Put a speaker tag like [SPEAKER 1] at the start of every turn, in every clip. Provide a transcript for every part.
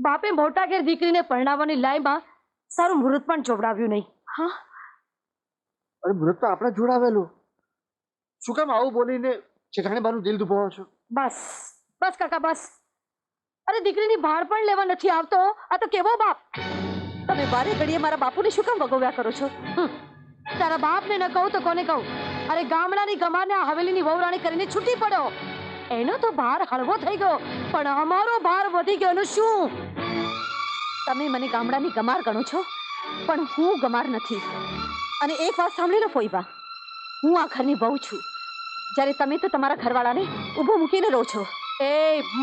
[SPEAKER 1] બાપે મોટા ઘેર દીકરીને પરણાવવાની લાઈમાં સારું મુહૂર્ત પણ જોવડાવ્યું નહીં.
[SPEAKER 2] હા,
[SPEAKER 3] અરે મુહૂર્ત તો આપણે જોડાવેલું. શું કામ આવું બોલીને શેઠાણી બાનું દિલ દુભાવો છો?
[SPEAKER 1] બસ બસ કાકા બસ. અરે દીકરીની ભાર પણ લેવા નથી આવતો. આ તો કેવો બાપ!
[SPEAKER 2] તમે બારે ઘડીએ મારા બાપુને શું કામ વગોવ્યા કરો છો?
[SPEAKER 1] તારા બાપને ન કહું તો કોને કહું? અરે ગામડાની ગમાને આ હવેલીની વહુરાણી કરીને છૂટી પડો. એનો તો ભાર હળવો થઈ ગયો, પણ અમારો ભાર વધી ગયો. એનું શું?
[SPEAKER 2] તમે મને ગામડાની ગમાર ગણો છો, પણ હું ગમાર નથી. અને એક વાત સાંભળી લો ફોઈબા, હું આ ઘરની વહુ છું, જ્યારે તમે તો તમારા ઘરવાળાને ઊભો મૂકીને રહો છો.
[SPEAKER 1] એ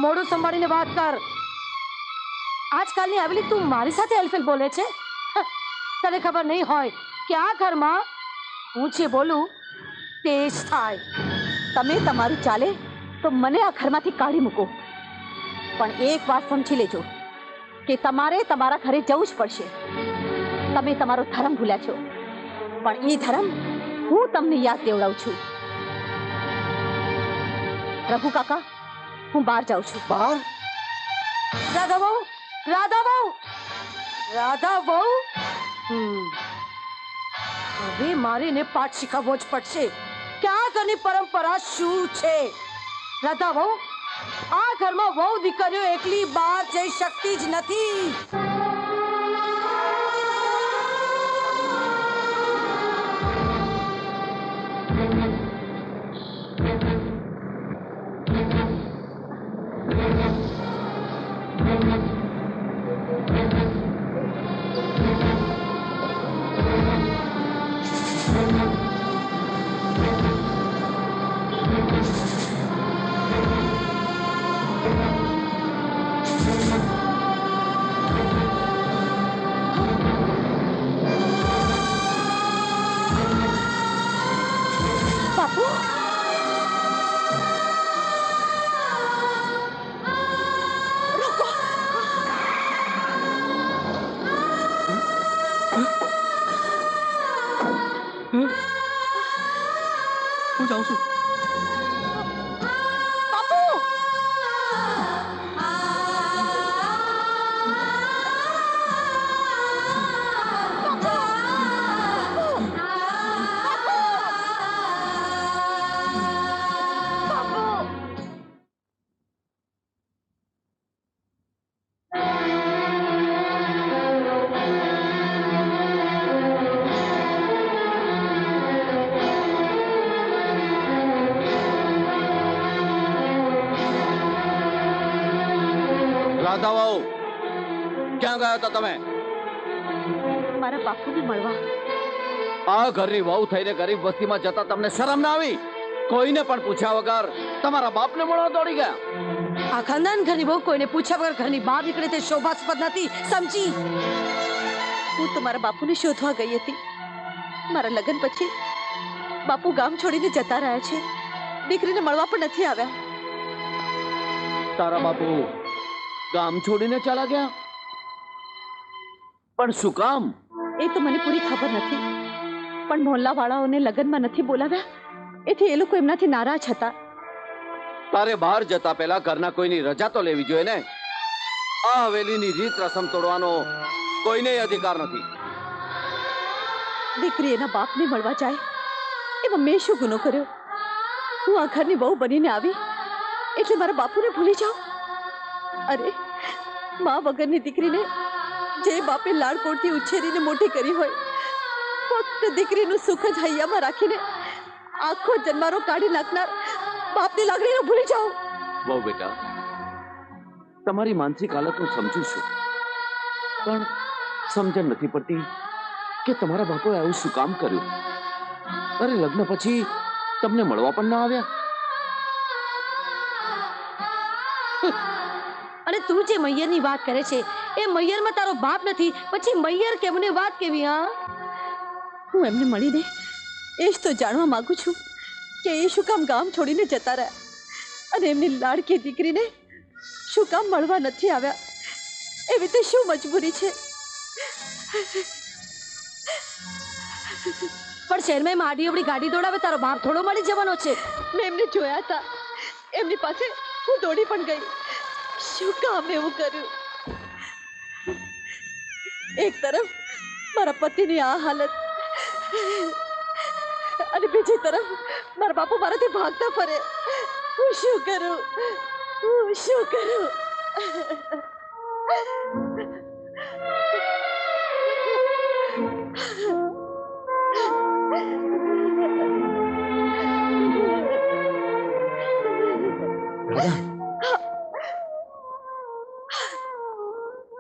[SPEAKER 1] મોઢું સંભાળીને વાત કર. આજકાલની હવેલી તું મારી સાથે એલફેલ બોલે છે? તને ખબર નહીં હોય કે આ ઘરમાં હું જે બોલું તે જ થાય.
[SPEAKER 2] તમે તમારું ચાલે તો મને આ ઘરમાંથી કાઢી મૂકો, પણ એક વાત સમજી લેજો કે તમારે તમારા ઘરે જવું જ પડશે. તમે તમારો ધર્મ ભૂલ્યા છો, પણ એ ધર્મ હું તમને યાદ દેવડાવું છું. રઘુ કાકા, હું બહાર જાઉં છું.
[SPEAKER 3] બહાર?
[SPEAKER 1] રાધા બહુ, રાધા બહુ, રાધા બહુ. હવે મારે એને પાઠ શીખવવો જ પડશે કે આ ઘરની પરંપરા શું છે. રાધા બહુ, આ ઘરમાં વહુ દીકરીઓ એકલી બહાર જઈ શકતી જ નથી.
[SPEAKER 3] હું જાઉં છું.
[SPEAKER 4] રાધાવાઓ, ક્યાં ગયા હતા તમે?
[SPEAKER 2] મારા બાપુને મળવા.
[SPEAKER 4] આ ઘરની વહુ થઈને ગરીબ વસ્તીમાં જતા તમને શરમ ના આવી? કોઈને પણ પૂછ્યા વગર તમારા બાપને મળવા દોડી ગયા.
[SPEAKER 1] આ ખાનદાન ઘરની બહુ કોઈને પૂછ્યા વગર ઘરની બહાર નીકળે તે શોભાસ્પદ નથી, સમજી?
[SPEAKER 2] હું તો મારા બાપુને શોધવા ગઈ હતી. મારા લગ્ન પછી બાપુ ગામ છોડીને જતા રહ્યા છે. દીકરીને મળવા પણ નથી આવ્યા.
[SPEAKER 4] તારા બાપુ ગામ છોડીને ચાલા ગયા? પણ શું કામ?
[SPEAKER 2] એ તો મને પૂરી ખબર નથી, પણ મોહલ્લા વાળાઓને લગ્નમાં નથી બોલાવ્યા એથી એ લોકો એમનાથી નારાજ હતા.
[SPEAKER 4] તારે બહાર જતા પહેલા ઘરના કોઈની રજા તો લેવી જોઈએ ને. આ હવેલીની રીત રસમ તોડવાનો કોઈને અધિકાર નથી.
[SPEAKER 2] દીકરી એના બાપને મળવા જાય એમાં મેં શું ગુનો કર્યો? હું આ ઘરની બહુ બનીને આવી એટલે મારા બાપુને ભૂલી જાઉં? અરે, મા વગરની દીકરીને જે બાપે લાડકોડથી ઉછેરીને મોટી કરી હોય, ફક્ત દીકરીનું સુખ જ હૈયામાં રાખીને આખો જન્મારો કાઢી નાખનાર બાપની લાગણીને ભૂલી જાઓ.
[SPEAKER 4] બહુ બેટા, તમારી માનસિક હાલત હું સમજુ છું, પણ સમજણ નથી પડતી કે તમારા બાપુએ આવું શું કામ કર્યું. અરે, લગ્ન પછી તમને મળવા પણ ના આવ્યા.
[SPEAKER 1] અને તું જે મૈયરની વાત કરે છે એ મૈયરમાં તારો બાપ નથી, પછી મૈયર કેમને વાત કેવી? હા,
[SPEAKER 2] હું એમને મળીને એ જ તો જાણવા માંગુ છું કે એ શું કામ ગામ છોડીને જતા રહ્યા અને એમની લાડકી દીકરીને શું કામ મળવા નથી આવ્યા? એવી તો શું મજબૂરી છે?
[SPEAKER 1] પણ શહેરમાં માડી એવડી ગાડી દોડાવે તારો બાપ થોડો મળી જવાનો છે?
[SPEAKER 2] મેં એમને જોયા હતા, એમની પાસે હું દોડી પણ ગઈ. શું કામ એવું કર્યું? એક તરફ મારા પતિની આ હાલત અને બીજી તરફ મારા બાપુ મારાથી ભાગતા ફરે. હું શું કરું? હું શું કરું?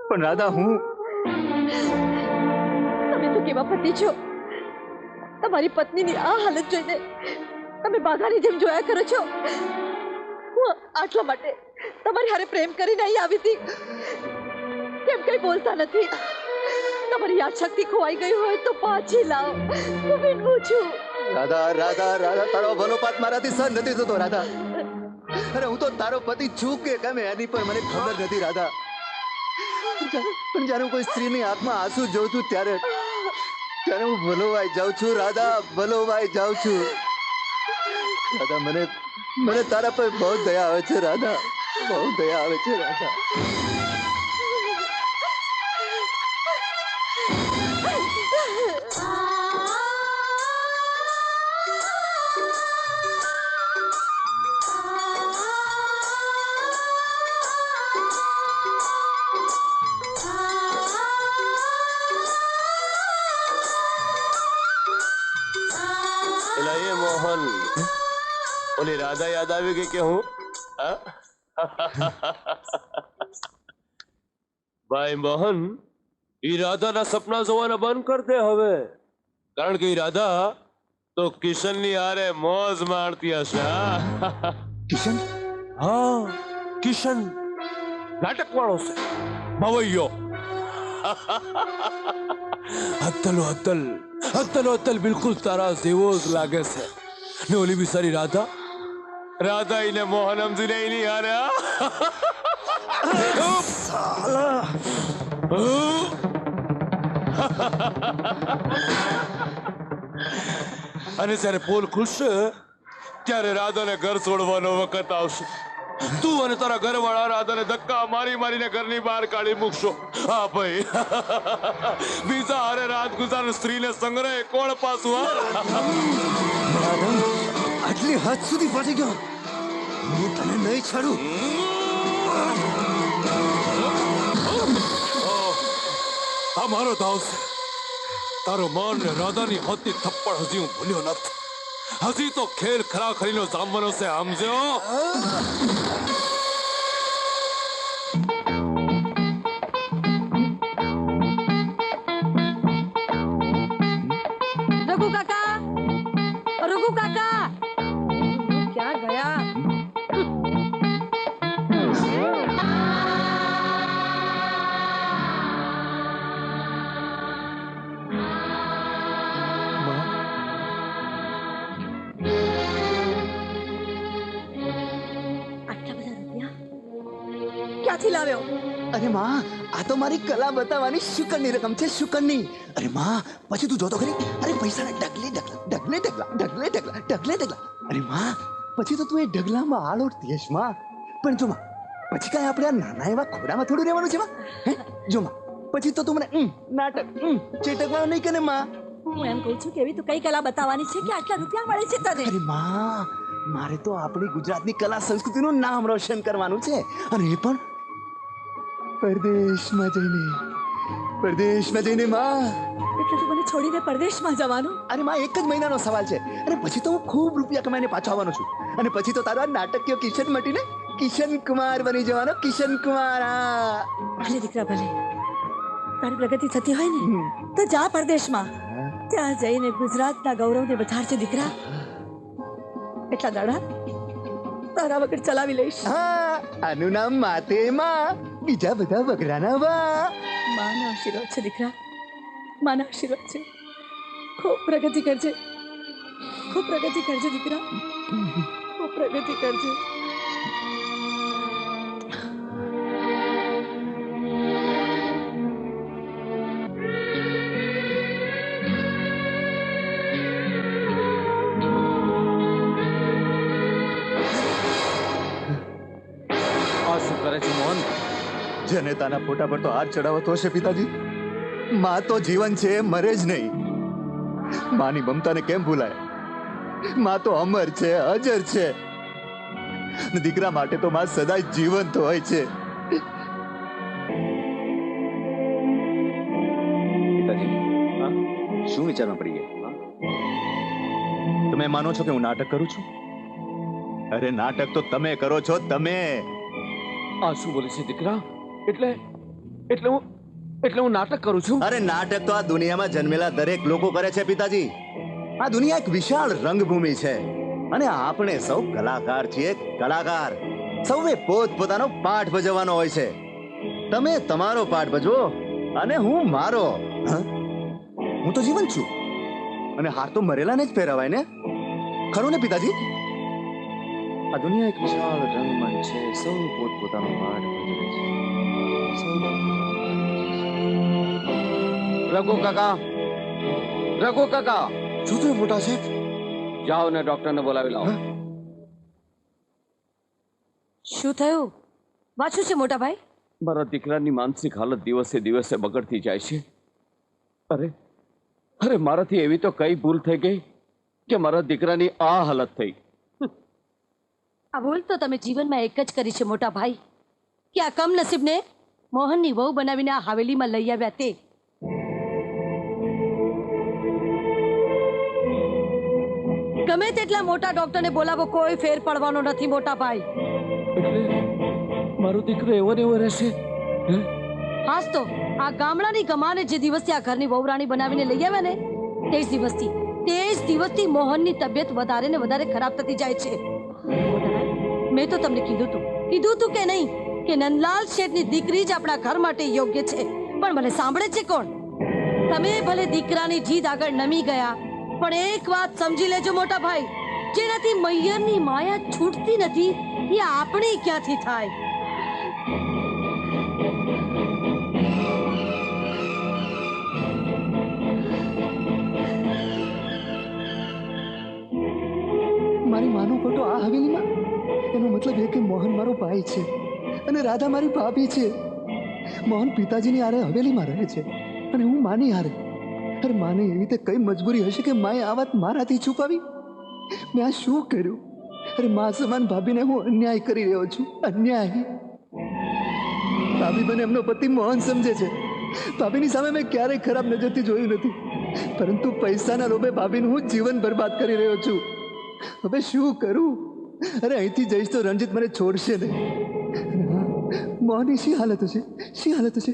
[SPEAKER 3] પણ રાધા હું
[SPEAKER 2] તમે તો કેવા પતિ છો? તમારી પત્નીની આ હાલત જોઈને તમે બાઘાની જેમ જોયા કરો છો. હું આટલા માટે તમારી હારે પ્રેમ કરીને અહીં આવી હતી. કેમ કઈ બોલતા નથી? તમારી યાદ શક્તિ ખોવાઈ ગઈ હોય તો પાછી લાવો. હું વિનવું છું.
[SPEAKER 3] રાધા રાધા રાધા તારો ભલો પાત મારાથી સહન નથી થતો રાધા. અરે હું તો તારો પતિ છું કે કેમ એની પણ મને ખબર નથી રાધા. પણ જ્યારે હું કોઈ સ્ત્રીની આંખમાં આંસુ જોઉં છું ત્યારે હું ભલોવાઈ જાઉં છું રાધા, ભલોવાઈ જાઉં છું રાધા. મને તારા પર બહુ દયા આવે છે રાધા, બહુ દયા આવે છે રાધા.
[SPEAKER 5] મોહન, ઓલી રાધા યાદ આવી ગઈ કે હું? ભાઈ મોહન, ઈ રાધાના સપના જોવાના બંધ કર દે હવે, કારણ કે ઈ રાધા તો કિશનની હારે મોજ માણતી હશે.
[SPEAKER 3] કિશન?
[SPEAKER 5] હા, કિશન નાટક વાળો છે, ભવૈયો. અદ્દલ બિલકુલ તારા જેવો જ લાગે છે. ને ઓલી બિચારી રાધા એને મોહન સમજીને એની હારે અને જ્યારે પોલ ખુલશે ત્યારે રાધાને ઘર છોડવાનો વખત આવશે. તું અને તારા ઘરવાળા રાધાને ધક્કા મારીને ઘરની બહાર કાઢી મૂકશો. હા ભાઈ, બીજા હારે રાત ગુજાર સ્ત્રીને સંગ્રહ કોણ પાછું?
[SPEAKER 3] આટલી હદ સુધી પહોંચી ગયો, હું તને નહીં છોડું.
[SPEAKER 5] આ મારો દાવ છે. તારો માર ને રાધાની હોતી થપ્પડ હજી હું ભૂલ્યો નથી. હજી તો ખેલ ખરાખરીનો જામવાનો છે, સમજો?
[SPEAKER 1] રઘુ કાકા, રઘુ કાકા, ક્યાં ગયા?
[SPEAKER 2] ક્યાંથી લાવ્યો?
[SPEAKER 3] અરે માં, આ તો મારી કલા બતાવવાની શુકનની રકમ છે, શુકનની. અરે માં, પછી તું જોતો ખરી, અરે પૈસાના ઢગલે ઢગલા. અરે માં, પછી તો તું એ ઢગલામાં આલોટતી હશ માં. પણ જો માં, પછી કાંઈ આપણે આ નાના એવા ખોડામાં થોડું રહેવાનું છે માં? હે જો માં, પછી તો તું મને નાટક ચેટકવાનું નહીં કે ને માં?
[SPEAKER 2] હું એમ કહું છું કે એવી તો કઈ કલા બતાવવાની છે કે આટલા રૂપિયા મળે છે તને?
[SPEAKER 3] અરે માં, મારે તો આપણી ગુજરાતની કલા સંસ્કૃતિનું નામ રોશન કરવાનું છે, અને એ પણ પરદેશમાં જઈને માં.
[SPEAKER 2] એટલે તું મને છોડીને પરદેશમાં જવાનું?
[SPEAKER 3] અરે માં, એક જ મહિનાનો સવાલ છે, અને પછી તો હું ખૂબ રૂપિયા કમાઈને પાછો આવવાનો છું, અને પછી તો તારો આ નાટકીય કિશન મટીને કિશન કુમાર બની જવાનો. કિશન કુમાર.
[SPEAKER 2] ભલે દીકરા ભલે, તારી પ્રગતિ થતી હોય ને તો જા પરદેશમાં. ત્યાં જઈને ગુજરાતના ગૌરવને વધારજે દીકરા. એટલા દાડા તારા વગર ચલાવી લઈશ.
[SPEAKER 3] હા, આનું નામ માતે માં, બીજા બધા વગરાના વા.
[SPEAKER 2] માના આશીર્વાદ છે દીકરા, માના આશીર્વાદ છે. ખૂબ પ્રગતિ કરજે, ખૂબ પ્રગતિ કરજે દીકરા, ખૂબ પ્રગતિ કરજે.
[SPEAKER 3] જનેતાના ફોટા પર તો હાથ ચડાવતો હશે પિતાજી. માં તો જીવન છે, મરે જ નહીં. માની મમતાને કેમ ભૂલાય? માં તો અમર છે, અજર છે. અને દીકરા માટે તો માં સદાય જીવંત હોય છે. પિતાજી, શું વિચારમાં પડી ગયા? તમે માનો છો કે હું નાટક કરું છું? અરે નાટક તો તમે કરો છો, તમે.
[SPEAKER 4] આ શું બોલે છે દીકરા? એટલે એટલે હું નાટક કરું છું?
[SPEAKER 3] અરે નાટક તો આ દુનિયામાં જન્મેલા દરેક લોકો કરે છે પિતાજી. આ દુનિયા એક વિશાળ રંગભૂમિ છે અને આપણે સૌ કલાકાર છીએ, કલાકાર. સૌએ પોતપોતાનો પાઠ ભજવવાનો હોય છે. તમે તમારો પાઠ ભજવો અને હું મારો. હું તો જીવંત છું અને હાર તો મરેલાને જ પહેરાવાય ને, ખરું ને પિતાજી? આ દુનિયા એક વિશાળ રંગમંચ છે, સૌ પોતપોતાનો પાઠ ભજવે છે.
[SPEAKER 4] રઘુ કાકા, રઘુ કાકા,
[SPEAKER 3] શું થયું મોટા સાહેબ?
[SPEAKER 4] જાઓ ને ડોક્ટરને બોલાવી લાવો.
[SPEAKER 1] શું થયું? વાંચું છે મોટા ભાઈ?
[SPEAKER 4] મારા દીકરાની માનસિક હાલત દિવસે દિવસે બગડતી જાય છે. અરે અરે મારાથી એવી તો કઈ ભૂલ થઈ ગઈ કે મારા દીકરાની આ હાલત થઈ?
[SPEAKER 1] આ ભૂલ તો તમે જીવનમાં એક જ કરી છે મોટા ભાઈ, કે આ કમનસીબને મોહનની વહુ બનાવીને આ હવેલીમાં લઈ આવ્યા તે. ગમે તેટલા મોટા ડોક્ટરને બોલાવો, કોઈ ફેર પડવાનો નથી મોટા ભાઈ.
[SPEAKER 4] એટલે મારો દીકરો એવો ને એવો રહેશે? હે?
[SPEAKER 1] હાસ તો આ ગામડાની ગમાને જે દિવસથી આ ઘરની વહુરાણી બનાવીને લઈ આવ્યા ને તે જ દિવસથી મોહનની તબિયત વધારે ને વધારે ખરાબ થતી જાય છે. મેં તો તમને કીધું તું કે નહીં કે નંદલાલ શેઠની દીકરી જ આપણા ઘર માટે યોગ્ય છે, પણ મને સાંભળે છે કોણ? તમે ભલે દીકરાની જીદ આગળ નમી ગયા, પણ એક વાત સમજી લેજો મોટા ભાઈ, જેનાથી મૈયરની માયા છૂટતી નથી એ આપણી ક્યાંથી થાય?
[SPEAKER 3] મારી માનો ફોટો આ હવેલીમાં, એનો મતલબ એ કે મોહન મારો ભાઈ છે અને રાધા મારી ભાભી છે. મોહન પિતાજીની હારે હવેલીમાં રહે છે અને હું માની હારે. અરે માને એવી રીતે કઈ મજબૂરી હશે કે માએ આ વાત મારાથી છુપાવી? મેં આ શું કર્યું? અરે મા સમાન ભાભીને હું અન્યાય કરી રહ્યો છું, અન્યાય. ભાભી મને એમનો પતિ મોહન સમજે છે. ભાભીની સામે મેં ક્યારેય ખરાબ નજરથી જોયું નથી, પરંતુ પૈસાના લોભે ભાભીનું હું જીવન બરબાદ કરી રહ્યો છું. હવે શું કરું? અરે અહીંથી જઈશ તો રણજીત મને છોડશે નહીં. મોહનની શી હાલત હશે, શી હાલત હશે?